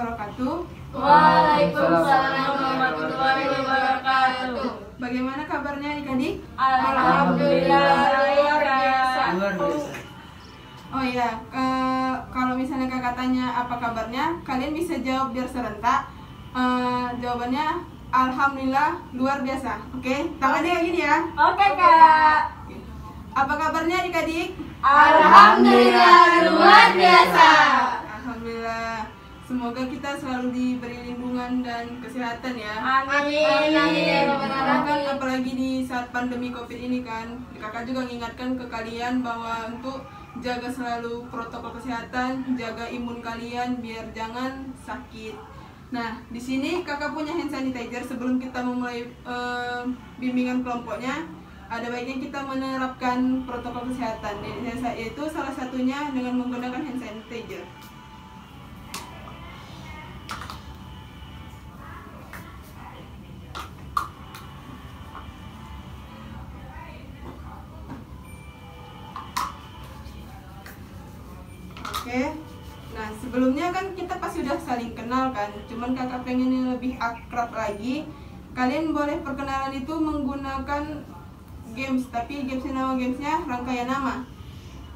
wabarakatuh. Waalaikumsalam warahmatullahi wabarakatuh. Bagaimana kabarnya adik-adik? Alhamdulillah luar biasa. Oh iya, kalau misalnya kakak tanya apa kabarnya, kalian bisa jawab biar serentak. Jawabannya Alhamdulillah luar biasa. Oke, tangannya kayak gini ya. Oke kak. Apa kabarnya adik-adik? Alhamdulillah luar biasa. Alhamdulillah. Semoga kita selalu diberi lindungan dan kesehatan ya. Amin. Karena kan apalagi di saat pandemi COVID ini kan, kakak juga mengingatkan ke kalian bahwa untuk jaga selalu protokol kesehatan, jaga imun kalian biar jangan sakit. Nah, di sini kakak punya hand sanitizer. Sebelum kita memulai bimbingan kelompoknya, ada baiknya kita menerapkan protokol kesehatan, yaitu salah satunya dengan menggunakan hand sanitizer. Oke, nah sebelumnya kan kita pasti udah saling kenal kan, cuman kakak pengen yang lebih akrab lagi. Kalian boleh perkenalan itu menggunakan games, tapi nama gamesnya rangkaian nama.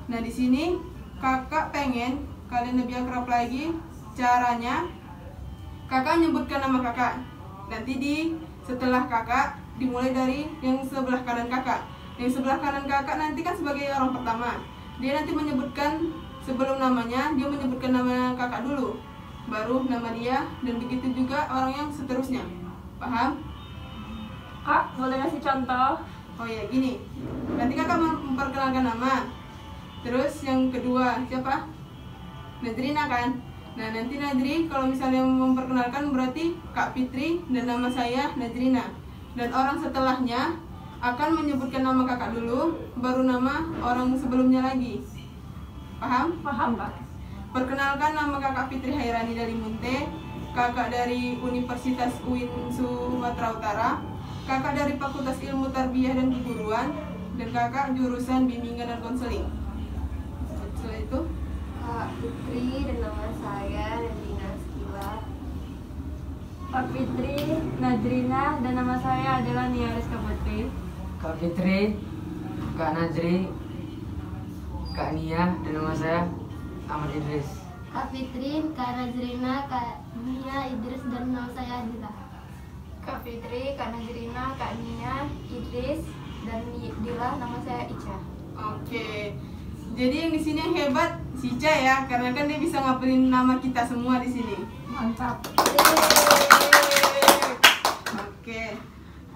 Nah di sini kakak pengen kalian lebih akrab lagi. Caranya kakak nyebutkan nama kakak. Nanti setelah kakak dimulai dari yang sebelah kanan kakak. Yang sebelah kanan kakak nanti kan sebagai orang pertama. Dia nanti menyebutkan sebelum namanya, dia menyebutkan nama kakak dulu, baru nama dia, dan begitu juga orang yang seterusnya. Paham? Kak, boleh kasih contoh? Oh ya, gini. Nanti kakak memperkenalkan nama. Terus yang kedua, siapa? Nadrina kan? Nah, nanti Nadri kalau misalnya memperkenalkan berarti Kak Fitri dan nama saya Nadrina. Dan orang setelahnya akan menyebutkan nama kakak dulu, baru nama orang sebelumnya lagi. Paham? Paham kak. Perkenalkan, nama kakak Fitri Hairani dari Munte, kakak dari Universitas UIN Sumatera Utara, kakak dari Fakultas Ilmu Tarbiyah dan Keguruan, dan kakak jurusan bimbingan dan konseling. Setelah itu Kak Fitri dan nama saya Nadrina Skila. Kak Fitri, Nadrina, dan nama saya adalah Nia Rizka Putri. Kak Fitri, Kak Najri, Kak Nia, dan nama saya Ahmad Idris. Kak Fitri, Kak Nazrina, Kak Nia, Idris, dan nama saya Adila. Kak Fitri, Kak Nazrina, Kak Nia, Idris, dan Dila, nama saya Ica. oke. Jadi yang di sini yang hebat si Ica ya, karena kan dia bisa ngapelin nama kita semua di sini. Mantap. Oke.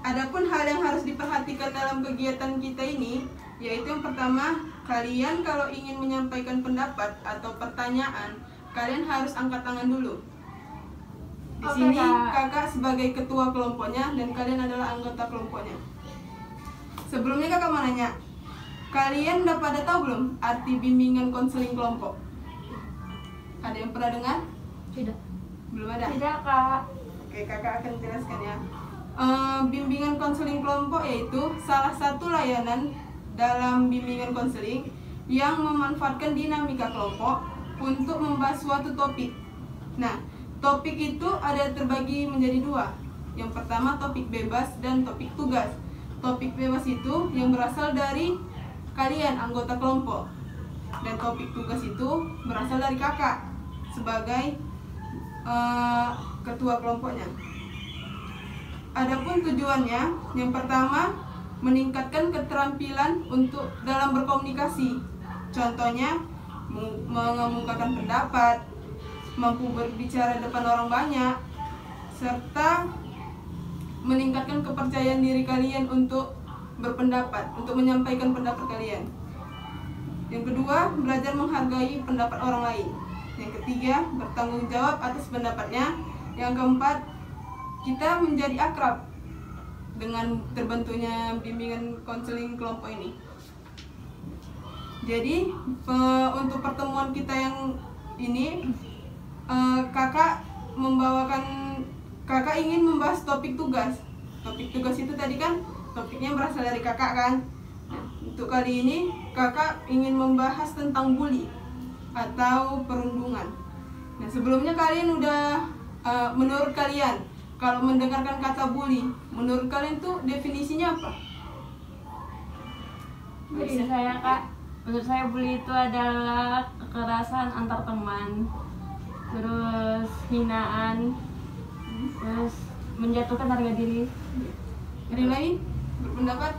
Adapun hal yang harus diperhatikan dalam kegiatan kita ini, yaitu yang pertama, kalian kalau ingin menyampaikan pendapat atau pertanyaan, kalian harus angkat tangan dulu. Di Oke, sini Kak. kakak sebagai ketua kelompoknya dan kalian adalah anggota kelompoknya. Sebelumnya kakak mau nanya, kalian udah pada tahu belum arti bimbingan konseling kelompok? Ada yang pernah dengar? Tidak. Belum ada? Tidak kak. Oke, kakak akan jelaskan ya. Bimbingan konseling kelompok yaitu salah satu layanan dalam bimbingan konseling yang memanfaatkan dinamika kelompok untuk membahas suatu topik. Nah, topik itu ada terbagi menjadi dua. Yang pertama topik bebas dan topik tugas. Topik bebas itu yang berasal dari kalian anggota kelompok, dan topik tugas itu berasal dari kakak sebagai ketua kelompoknya. Adapun tujuannya, yang pertama meningkatkan keterampilan untuk dalam berkomunikasi. Contohnya mengemukakan pendapat, mampu berbicara depan orang banyak, serta meningkatkan kepercayaan diri kalian untuk berpendapat, untuk menyampaikan pendapat kalian. Yang kedua, belajar menghargai pendapat orang lain. Yang ketiga, bertanggung jawab atas pendapatnya. Yang keempat, kita menjadi akrab dengan terbentuknya bimbingan konseling kelompok ini. Jadi untuk pertemuan kita yang ini, kakak ingin membahas topik tugas. Topik tugas itu tadi kan topiknya berasal dari kakak kan. Nah, untuk kali ini kakak ingin membahas tentang bully atau perundungan. Nah, sebelumnya kalian udah menurut kalian kalau mendengarkan kata bully, menurut kalian tuh definisinya apa? Menurut saya bully itu adalah kekerasan antar teman, terus hinaan, terus menjatuhkan harga diri. Ada yang lain berpendapat?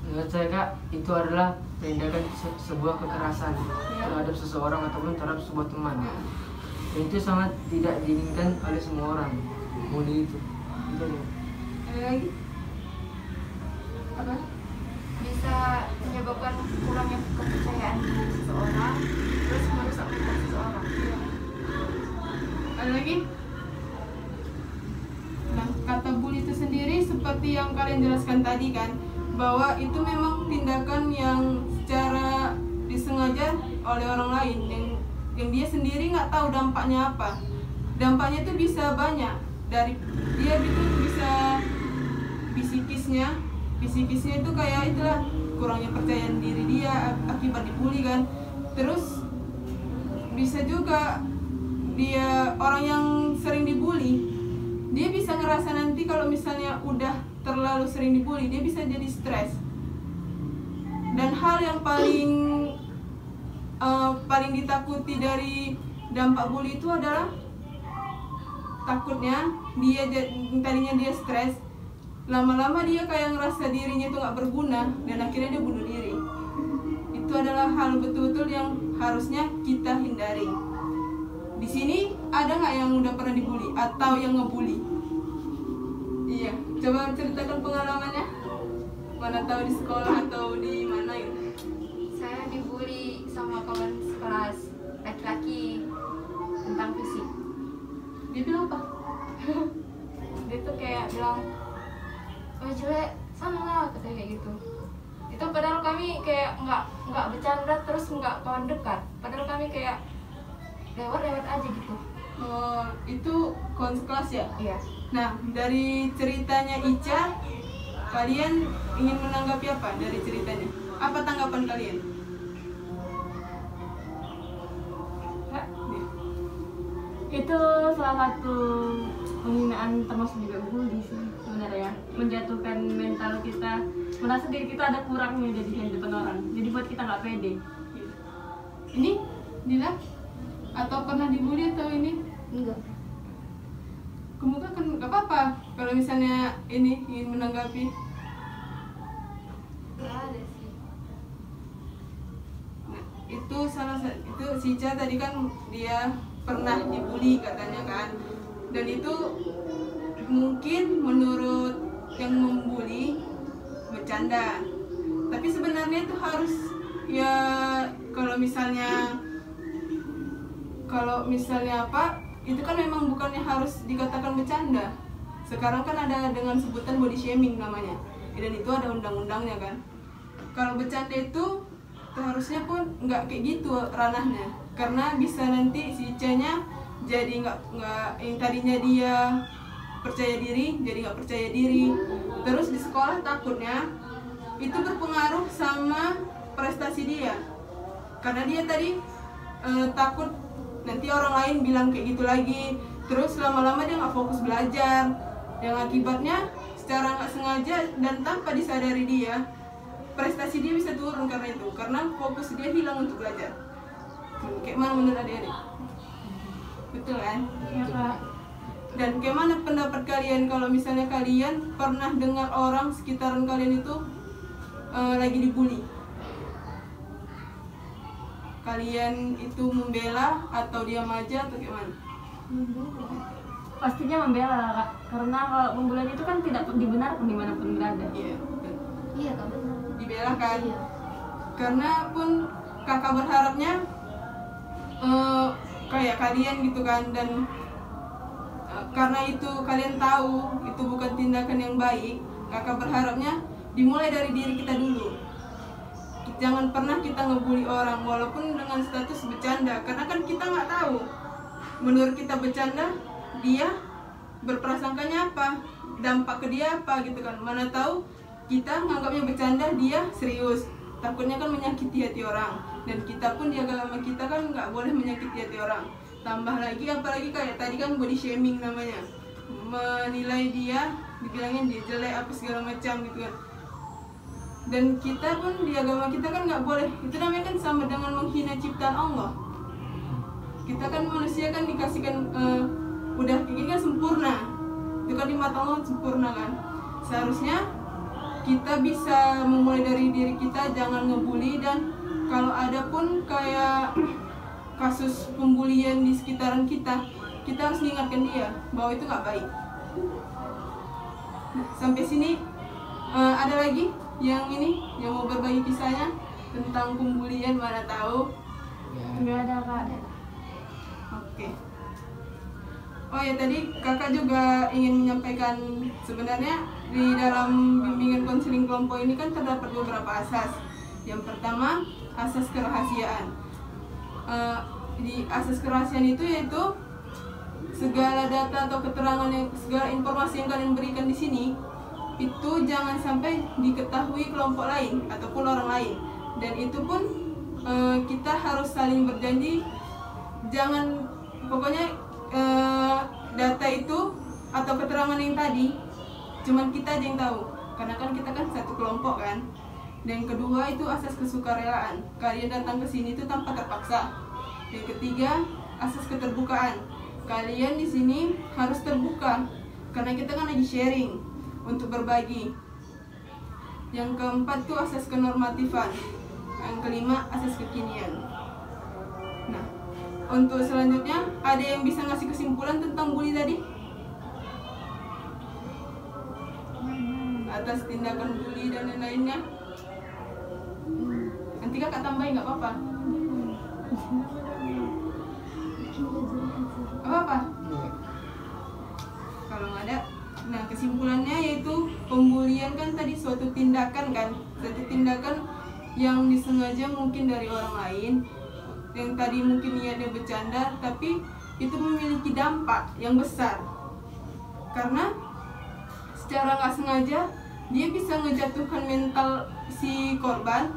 Menurut saya Kak, itu adalah tindakan sebuah kekerasan terhadap seseorang ataupun terhadap sebuah teman. Dan itu sangat tidak diinginkan oleh semua orang. Bully itu. Itu aja. Ada lagi? Apa? Bisa menyebabkan kurangnya kepercayaan diri seseorang, terus merusak mental seseorang. Ada lagi? Nah, kata bully itu sendiri seperti yang kalian jelaskan tadi kan, bahwa itu memang tindakan yang secara disengaja oleh orang lain yang dia sendiri nggak tahu dampaknya apa. Dampaknya itu bisa banyak, dari dia itu bisa psikisnya itu kayak itulah, kurangnya percayaan diri dia akibat dibully kan. Terus bisa juga dia orang yang sering dibully, dia bisa ngerasa nanti kalau misalnya udah terlalu sering dibully, dia bisa jadi stres. Dan hal yang paling ditakuti dari dampak bully itu adalah takutnya dia tadinya dia stres, lama-lama dia kayak ngerasa dirinya itu nggak berguna dan akhirnya dia bunuh diri. Itu adalah hal betul-betul yang harusnya kita hindari. Di sini ada nggak yang udah pernah dibully atau yang ngebully? Iya, coba ceritakan pengalamannya. Mana tahu di sekolah atau di mana gitu. Saya dibully sama kawan sekelas laki-laki tentang fisik. Dia bilang apa? Dia tuh kayak bilang, "Oh jelek, sana lah," katanya kayak gitu. Itu padahal kami kayak nggak bercanda, terus nggak kawan dekat. Padahal kami kayak lewat aja gitu. Oh, itu kawan sekelas ya? Iya. Nah, dari ceritanya Ica, kalian ingin menanggapi apa dari ceritanya? Apa tanggapan kalian? Kak, itu salah satu penghinaan, termasuk juga bully sih sebenarnya, menjatuhkan mental kita, merasa diri kita ada kurangnya jadi di depan orang, jadi buat kita nggak pede. Ini, Dila? Atau pernah dibully atau ini? Enggak. Kemuka kan nggak apa-apa kalau misalnya ini ingin menanggapi. Nggak ada sih. Nah, itu itu si Ica tadi kan dia pernah dibully katanya kan, dan itu mungkin menurut yang membuli bercanda, tapi sebenarnya itu harus ya kalau misalnya apa itu kan memang bukannya harus dikatakan bercanda. Sekarang kan ada dengan sebutan body shaming namanya, dan itu ada undang-undangnya kan. Kalau bercanda itu seharusnya pun nggak kayak gitu ranahnya, karena bisa nanti si Ica-nya jadi nggak yang tadinya dia percaya diri jadi nggak percaya diri. Terus di sekolah takutnya itu berpengaruh sama prestasi dia, karena dia tadi takut nanti orang lain bilang kayak gitu lagi. Terus lama-lama dia nggak fokus belajar, yang akibatnya secara nggak sengaja dan tanpa disadari dia prestasi dia bisa turun karena fokus dia hilang untuk belajar. Kayak mana menurut adik-adik? Betul kan? Iya Kak. Dan kayak mana pendapat kalian kalau misalnya kalian pernah dengar orang sekitaran kalian itu lagi dibully? Kalian itu membela atau diam aja atau gimana? Pastinya membela Kak, karena kalau pembulian itu kan tidak dibenarkan dimanapun berada. Iya, betul. Iya Kak, benar. Dibela kan? Iya. Karena pun kakak berharapnya kayak kalian gitu kan, dan karena itu kalian tahu itu bukan tindakan yang baik, kakak berharapnya dimulai dari diri kita dulu. Jangan pernah kita ngebully orang walaupun dengan status bercanda, karena kan kita nggak tahu menurut kita bercanda dia berprasangkanya apa, dampak ke dia apa gitu kan. Mana tahu kita nganggapnya bercanda dia serius, takutnya kan menyakiti hati orang, dan kita pun di agama kita kan nggak boleh menyakiti hati orang. tambah lagi apalagi kayak tadi kan body shaming namanya, menilai dia, dibilangin dia jelek apa segala macam gitu kan. Dan kita pun di agama kita kan nggak boleh, itu namanya kan sama dengan menghina ciptaan Allah. Kita kan manusia kan dikasihkan udah kayak gini kan sempurna, itu kan di mata Allah sempurna kan. Seharusnya kita bisa memulai dari diri kita, jangan ngebully, dan kalau ada pun kayak kasus pembulian di sekitaran kita, kita harus mengingatkan dia bahwa itu nggak baik. Nah, sampai sini ada lagi yang yang mau berbagi kisahnya tentang pembulian, mana tahu? Nggak ada kak. Oke. Oh ya, tadi kakak juga ingin menyampaikan sebenarnya di dalam bimbingan konseling kelompok ini kan terdapat beberapa asas. Yang pertama, asas kerahasiaan. Di asas kerahasiaan itu yaitu segala data atau keterangan segala informasi yang kalian berikan di sini itu jangan sampai diketahui kelompok lain ataupun orang lain. Dan itu pun kita harus saling berjanji, jangan pokoknya data itu atau keterangan yang tadi cuman kita aja yang tahu, karena kan kita kan satu kelompok kan. Dan kedua itu asas kesukarelaan, kalian datang ke sini itu tanpa terpaksa. Yang ketiga, asas keterbukaan, kalian di sini harus terbuka karena kita kan lagi sharing untuk berbagi. Yang keempat tuh asas kenormatifan. Yang kelima, asas kekinian. Nah, untuk selanjutnya ada yang bisa ngasih kesimpulan tentang bully tadi? Atas tindakan bully dan lain-lainnya. Nanti kakak tambahin nggak apa-apa. Apa-apa? Kalau nggak ada. Nah, kesimpulannya yaitu pembulian kan tadi suatu tindakan kan, suatu tindakan yang disengaja mungkin dari orang lain, yang tadi mungkin niatnya bercanda, tapi itu memiliki dampak yang besar karena secara nggak sengaja dia bisa ngejatuhkan mental si korban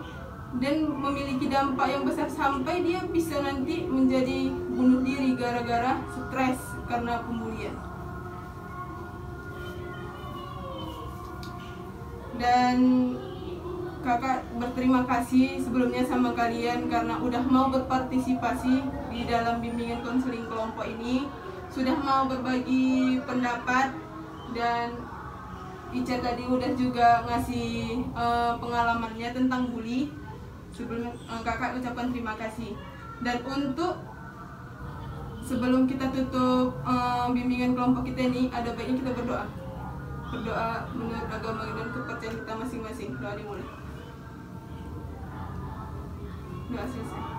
dan memiliki dampak yang besar sampai dia bisa nanti menjadi bunuh diri gara-gara stres karena pembulian. Dan kakak berterima kasih sebelumnya sama kalian karena udah mau berpartisipasi di dalam bimbingan konseling kelompok ini, sudah mau berbagi pendapat, dan Ica tadi udah juga ngasih pengalamannya tentang bully. Sebelum kakak ucapkan terima kasih. Dan untuk sebelum kita tutup bimbingan kelompok kita ini, ada baiknya kita berdoa. Berdoa menurut agama dan kepercayaan kita masing-masing. Doa dimulai. Doa selesai.